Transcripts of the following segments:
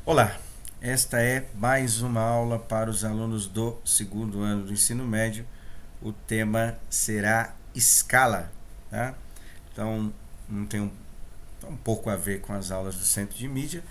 Olá, esta é mais uma aula para os alunos do segundo ano do ensino médio. O tema será escala, tá? Então, não tem um pouco a ver com as aulas do centro de mídia,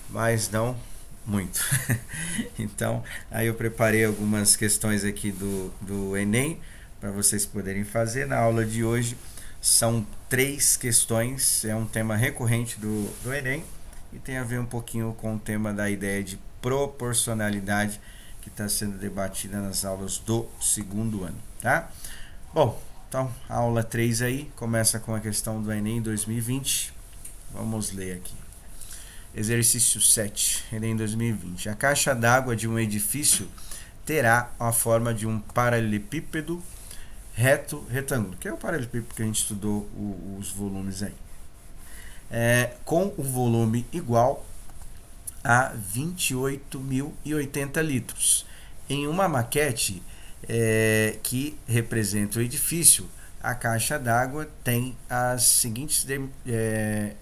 mas não muito. Então, aí eu preparei algumas questões aqui do Enem para vocês poderem fazer. Na aula de hoje são 3 questões, é um tema recorrente do Enem e tem a ver um pouquinho com o tema da ideia de proporcionalidade que está sendo debatida nas aulas do segundo ano, tá? Bom, então a aula 3 aí começa com a questão do Enem 2020. Vamos ler aqui. Exercício 7, Enem 2020. A caixa d'água de um edifício terá a forma de um paralelepípedo reto retângulo, que é o paralelepípedo que a gente estudou os volumes aí. Com o volume igual a 28.080 litros. Em uma maquete que representa o edifício, a caixa d'água tem as seguintes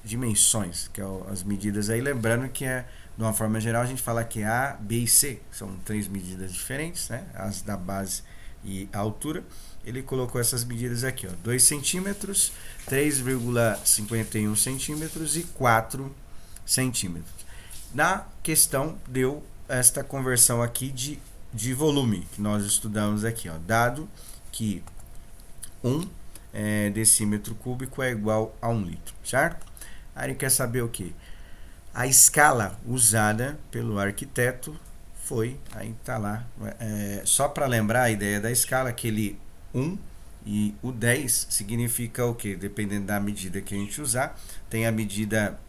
dimensões, que é as medidas aí, lembrando que de uma forma geral a gente fala que é A, B e C, são 3 medidas diferentes, né? As da base e a altura. Ele colocou essas medidas aqui, ó, 2 centímetros, 3,51 centímetros e 4 centímetros. Na questão deu esta conversão aqui de volume, que nós estudamos aqui, ó, dado que 1 decímetro cúbico é igual a 1 litro, certo? Aí ele quer saber o que? A escala usada pelo arquiteto foi, aí tá lá, só para lembrar a ideia da escala, aquele 1 e o 10 significa o que? Dependendo da medida que a gente usar, tem a medida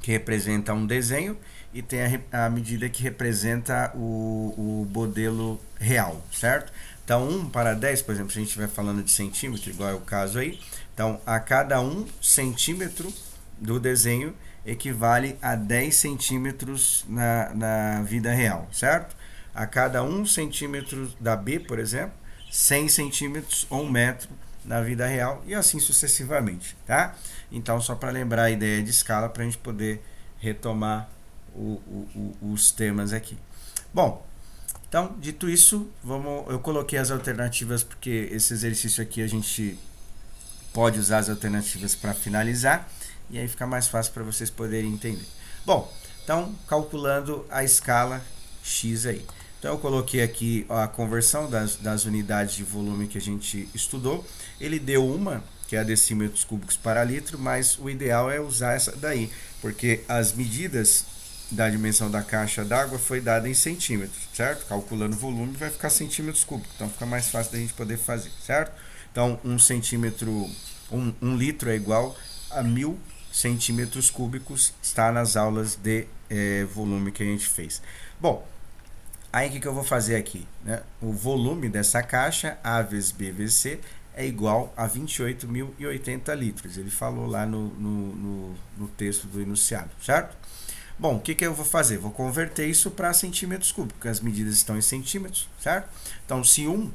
que representa um desenho e tem a medida que representa o modelo real, certo? Então, 1 para 10, por exemplo, se a gente estiver falando de centímetro, igual é o caso aí, então, a cada 1 centímetro do desenho equivale a 10 centímetros na vida real, certo? A cada 1 centímetro da B, por exemplo, 100 centímetros ou 1 metro na vida real e assim sucessivamente, tá? Então, só para lembrar a ideia de escala para a gente poder retomar os temas aqui. Bom, então, dito isso, eu coloquei as alternativas porque esse exercício aqui a gente pode usar as alternativas para finalizar e aí fica mais fácil para vocês poderem entender. Bom, então, calculando a escala X aí. Então, eu coloquei aqui a conversão das unidades de volume que a gente estudou. Ele deu uma, que é a decímetros cúbicos para litro, mas o ideal é usar essa daí, porque as medidas da dimensão da caixa d'água foi dada em centímetros, certo? Calculando o volume vai ficar centímetros cúbicos, então fica mais fácil da gente poder fazer, certo? Então, 1 centímetro, 1 litro é igual a 1.000 centímetros cúbicos, está nas aulas de volume que a gente fez. Bom, aí o que eu vou fazer aqui? Né? O volume dessa caixa, A vezes B vezes C, é igual a 28.080 litros. Ele falou lá no texto do enunciado, certo? Bom, o que eu vou fazer? Vou converter isso para centímetros cúbicos, porque as medidas estão em centímetros, certo? Então, se 1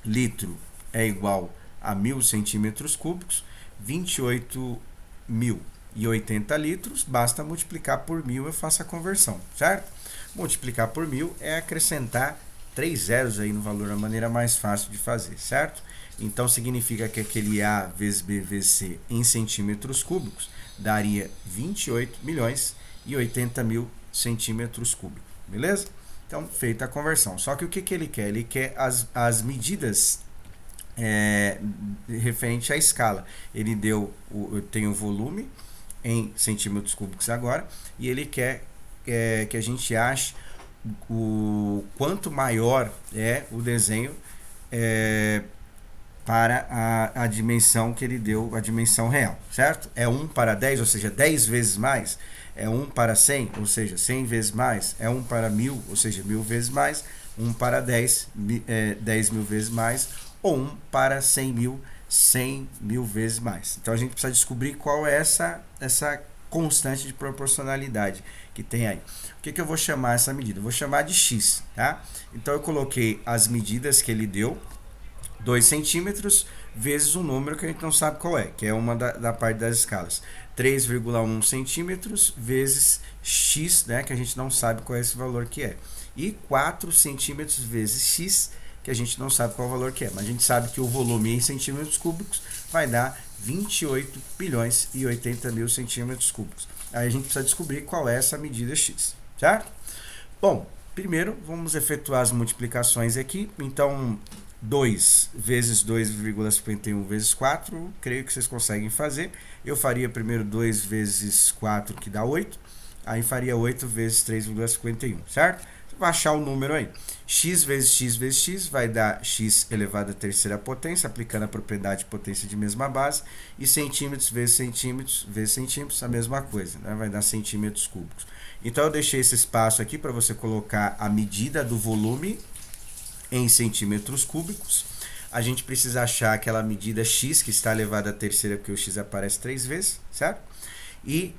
litro é igual a 1.000 centímetros cúbicos, 28.080 litros, basta multiplicar por 1.000, eu faço a conversão, certo? Multiplicar por 1.000 é acrescentar 3 zeros aí no valor, a maneira mais fácil de fazer, certo? Então, significa que aquele A vezes B vezes C em centímetros cúbicos daria 28.080.000 centímetros cúbicos, beleza? Então, feita a conversão. Só que o que ele quer? Ele quer as medidas referente à escala. Ele tem o volume em centímetros cúbicos agora, e ele quer que a gente ache o quanto maior é o desenho para a dimensão que ele deu, a dimensão real, certo? É 1 para 10, ou seja, 10 vezes mais. É 1 para 100, ou seja, 100 vezes mais. É 1 para 1.000, ou seja, 1.000 vezes mais. 1 para 10, 10.000 vezes mais. Ou 1 para 100.000, 100.000 vezes mais. Então, a gente precisa descobrir qual é essa constante de proporcionalidade que tem aí. O que eu vou chamar essa medida? Eu vou chamar de X, tá? Então, eu coloquei as medidas que ele deu, 2 centímetros vezes um número que a gente não sabe qual é, que é uma da parte das escalas. 3,1 centímetros vezes x, né, que a gente não sabe qual é esse valor que é. E 4 centímetros vezes x, que a gente não sabe qual o valor que é. Mas a gente sabe que o volume em centímetros cúbicos vai dar 28 bilhões e 80 mil centímetros cúbicos. Aí a gente precisa descobrir qual é essa medida x, certo? Bom, primeiro vamos efetuar as multiplicações aqui. Então, 2 vezes 2,51 vezes 4, creio que vocês conseguem fazer. Eu faria primeiro 2 vezes 4, que dá 8. Aí faria 8 vezes 3,51, certo? Você vai achar o número aí. X vezes x vezes x vai dar x elevado à terceira potência, aplicando a propriedade de potência de mesma base. E centímetros vezes centímetros, a mesma coisa, né? Vai dar centímetros cúbicos. Então, eu deixei esse espaço aqui para você colocar a medida do volume em centímetros cúbicos. A gente precisa achar aquela medida x, que está elevada à terceira, porque o x aparece 3 vezes, certo? E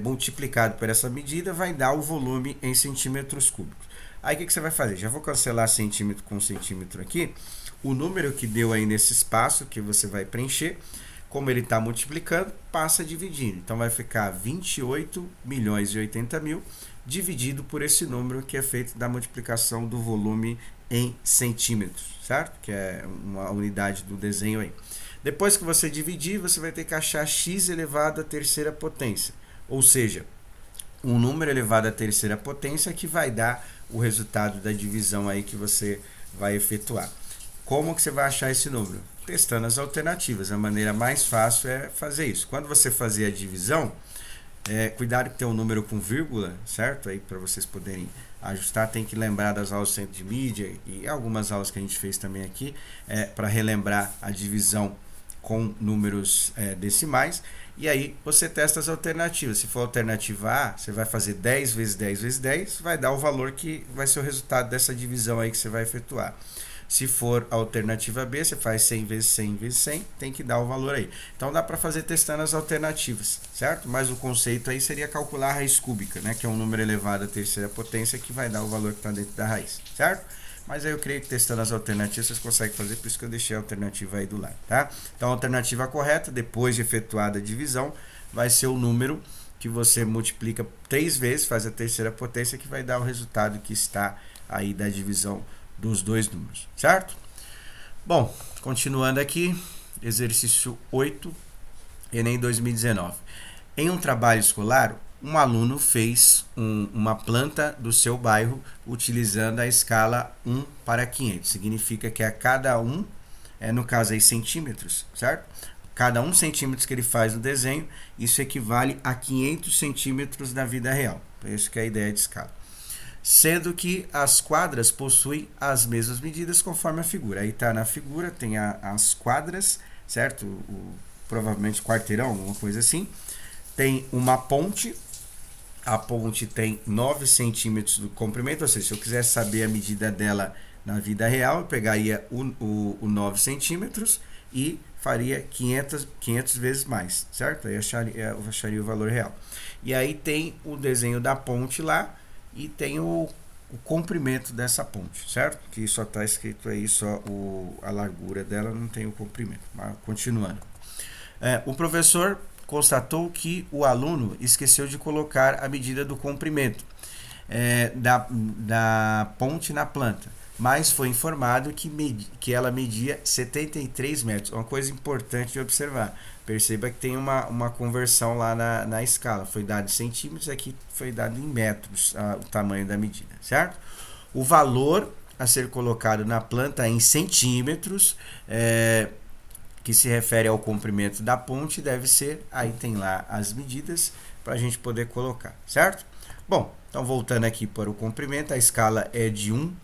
multiplicado por essa medida vai dar o volume em centímetros cúbicos. Aí, o que você vai fazer? Já vou cancelar centímetro com centímetro aqui. O número que deu aí nesse espaço, que você vai preencher, como ele está multiplicando, passa dividindo. Então, vai ficar 28 milhões e 80 mil dividido por esse número que é feito da multiplicação do volume em centímetros, certo? Que é uma unidade do desenho aí. Depois que você dividir, você vai ter que achar x elevado à terceira potência. Ou seja, um número elevado à terceira potência que vai dar o resultado da divisão aí que você vai efetuar. Como que você vai achar esse número? Testando as alternativas. A maneira mais fácil é fazer isso. Quando você fazer a divisão, cuidado que tem um número com vírgula, certo? Aí para vocês poderem ajustar, tem que lembrar das aulas do Centro de Mídia e algumas aulas que a gente fez também aqui, para relembrar a divisão com números decimais. E aí você testa as alternativas. Se for a alternativa A, você vai fazer 10 vezes 10 vezes 10, vai dar o valor que vai ser o resultado dessa divisão aí que você vai efetuar. Se for a alternativa B, você faz 100 vezes 100 vezes 100, tem que dar o valor aí. Então, dá para fazer testando as alternativas, certo? Mas o conceito aí seria calcular a raiz cúbica, né? Que é um número elevado à terceira potência que vai dar o valor que está dentro da raiz, certo? Mas aí eu creio que testando as alternativas vocês conseguem fazer, por isso que eu deixei a alternativa aí do lado, tá? Então, a alternativa correta, depois de efetuada a divisão, vai ser o número que você multiplica 3 vezes, faz a terceira potência, que vai dar o resultado que está aí da divisão dos dois números, certo? Bom, continuando aqui, exercício 8, Enem 2019. Em um trabalho escolar, um aluno fez uma planta do seu bairro utilizando a escala 1 para 500. Significa que a cada no caso aí centímetros, certo? Cada 1 centímetro que ele faz no desenho, isso equivale a 500 centímetros na vida real. Isso que é a ideia de escala. Sendo que as quadras possuem as mesmas medidas conforme a figura. Aí está na figura, tem as quadras, certo? Provavelmente quarteirão, alguma coisa assim. Tem uma ponte. A ponte tem 9 centímetros de comprimento, ou seja, se eu quisesse saber a medida dela na vida real, eu pegaria o 9 centímetros e faria 500 vezes mais, certo? Aí eu acharia o valor real. E aí tem o desenho da ponte lá, e tem o comprimento dessa ponte, certo? Que só está escrito aí só a largura dela, não tem o comprimento. Mas continuando. O professor constatou que o aluno esqueceu de colocar a medida do comprimento da ponte na planta, mas foi informado que ela media 73 metros. Uma coisa importante de observar. Perceba que tem uma conversão lá na escala. Foi dado em centímetros, aqui foi dado em metros o tamanho da medida, certo? O valor a ser colocado na planta é em centímetros, que se refere ao comprimento da ponte, deve ser, aí tem lá as medidas para a gente poder colocar, certo? Bom, então voltando aqui para o comprimento, a escala é de 1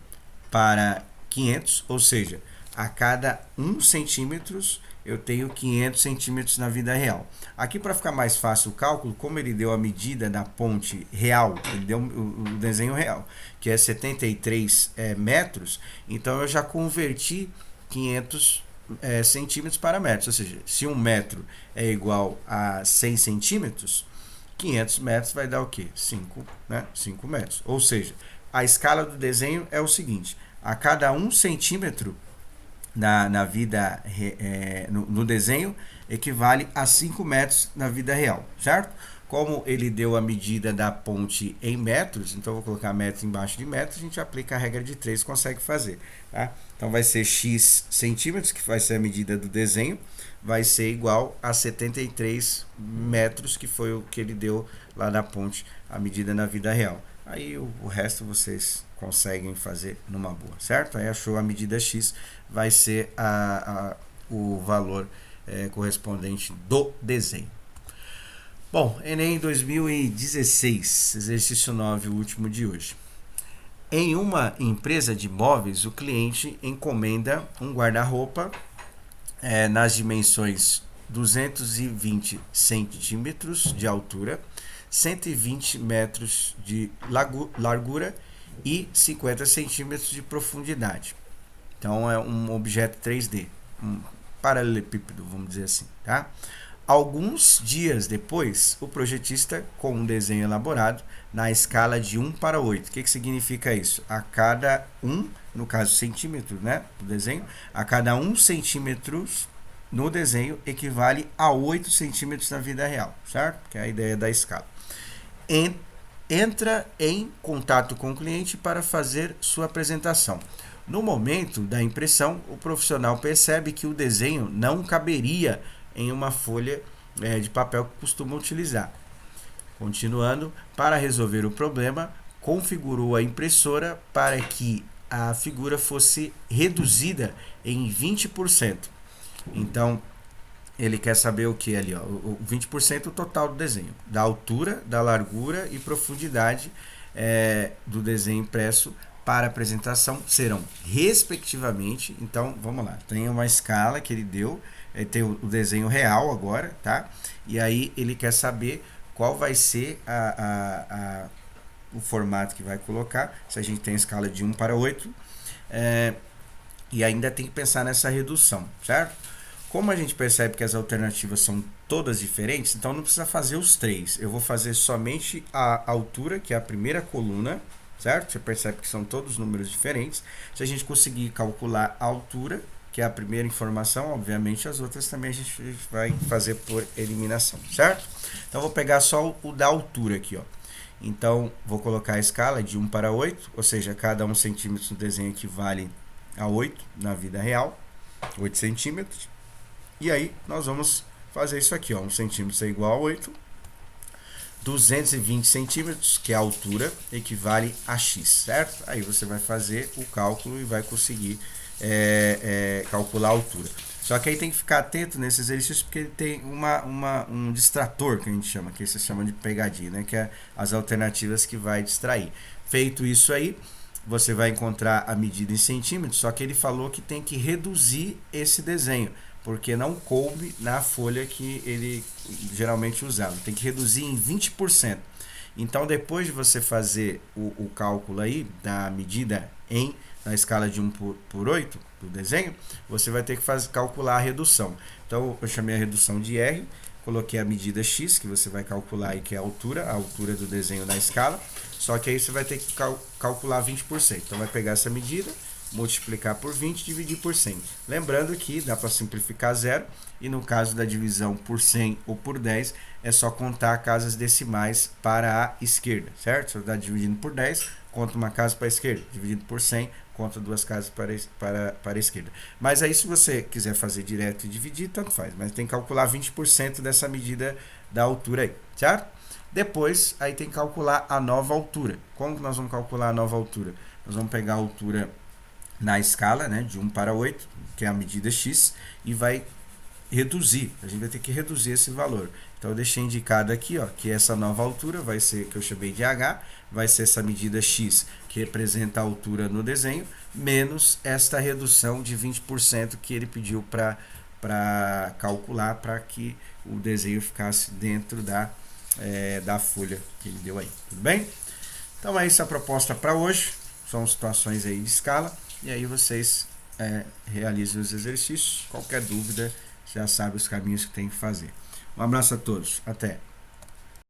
para 500, ou seja, a cada 1 centímetros eu tenho 500 centímetros na vida real. Aqui, para ficar mais fácil o cálculo, como ele deu a medida da ponte real, ele deu o desenho real, que é 73 metros, então eu já converti 500 centímetros para metros, ou seja, se 1 metro é igual a 100 centímetros, 500 metros vai dar o quê? 5, né? 5 metros. Ou seja, a escala do desenho é o seguinte: a cada 1 centímetro na vida no desenho equivale a 5 metros na vida real, certo? Como ele deu a medida da ponte em metros, então eu vou colocar metro embaixo de metro, a gente aplica a regra de 3 e consegue fazer, tá? Então vai ser x centímetros, que vai ser a medida do desenho, vai ser igual a 73 metros, que foi o que ele deu lá na ponte, a medida na vida real. Aí o resto vocês conseguem fazer numa boa, certo? Aí achou a medida x, vai ser o valor correspondente do desenho. Bom, Enem 2016, exercício 9, o último de hoje. Em uma empresa de móveis, o cliente encomenda um guarda-roupa nas dimensões 220 centímetros de altura, 120 metros de largura e 50 centímetros de profundidade. Então é um objeto 3D, um paralelepípedo, vamos dizer assim, tá? Alguns dias depois, o projetista, com um desenho elaborado na escala de 1 para 8. O que significa isso? A cada no caso centímetro, né, do desenho, a cada 1 centímetro no desenho equivale a 8 centímetros na vida real, certo? Que é a ideia da escala. Entra em contato com o cliente para fazer sua apresentação. No momento da impressão, o profissional percebe que o desenho não caberia em uma folha de papel que costuma utilizar. Continuando, para resolver o problema, configurou a impressora para que a figura fosse reduzida em 20%. Então, ele quer saber o que ali, ó, o 20% total do desenho, da altura, da largura e profundidade do desenho impresso para apresentação serão respectivamente. Então, vamos lá, tem uma escala que ele deu, tem o desenho real agora, tá? E aí ele quer saber qual vai ser o formato que vai colocar, se a gente tem a escala de 1 para 8, e ainda tem que pensar nessa redução, certo? Como a gente percebe que as alternativas são todas diferentes, então não precisa fazer os três. Eu vou fazer somente a altura, que é a primeira coluna, certo? Você percebe que são todos números diferentes. Se a gente conseguir calcular a altura, que é a primeira informação, obviamente as outras também a gente vai fazer por eliminação, certo? Então vou pegar só o da altura aqui, ó. Então vou colocar a escala de 1 para 8, ou seja, cada 1 centímetro no desenho equivale a 8 na vida real, 8 centímetros. E aí nós vamos fazer isso aqui, ó, 1 centímetro é igual a 8, 220 centímetros, que é a altura, equivale a x, certo? Aí você vai fazer o cálculo e vai conseguir calcular a altura. Só que aí tem que ficar atento nesse exercício, porque ele tem um distrator, que a gente chama, que se chama de pegadinha, né? Que é as alternativas que vai distrair. Feito isso aí, você vai encontrar a medida em centímetros, só que ele falou que tem que reduzir esse desenho, porque não coube na folha que ele geralmente usava. Tem que reduzir em 20%. Então, depois de você fazer o cálculo aí da medida na escala de 1 por 8 do desenho, você vai ter que calcular a redução. Então, eu chamei a redução de R, coloquei a medida X, que você vai calcular aí, que é a altura do desenho na escala, só que aí você vai ter que calcular 20%. Então, vai pegar essa medida, multiplicar por 20 e dividir por 100. Lembrando que dá para simplificar zero, e no caso da divisão por 100 ou por 10, é só contar casas decimais para a esquerda, certo? Se eu estar dividindo por 10, conta uma casa para a esquerda, dividido por 100, conta duas casas para a esquerda. Mas aí, se você quiser fazer direto e dividir, tanto faz, mas tem que calcular 20% dessa medida da altura aí, certo? Depois, aí tem que calcular a nova altura. Como que nós vamos calcular a nova altura? Nós vamos pegar a altura na escala, né, de 1 para 8, que é a medida X, e vai reduzir. A gente vai ter que reduzir esse valor. Então eu deixei indicado aqui, ó, que essa nova altura vai ser, que eu chamei de H, vai ser essa medida X, que representa a altura no desenho, menos esta redução de 20% que ele pediu para calcular, para que o desenho ficasse dentro da folha que ele deu aí. Tudo bem? Então é isso a proposta para hoje. São situações aí de escala. E aí vocês realizam os exercícios. Qualquer dúvida, já sabe os caminhos que tem que fazer. Um abraço a todos. Até!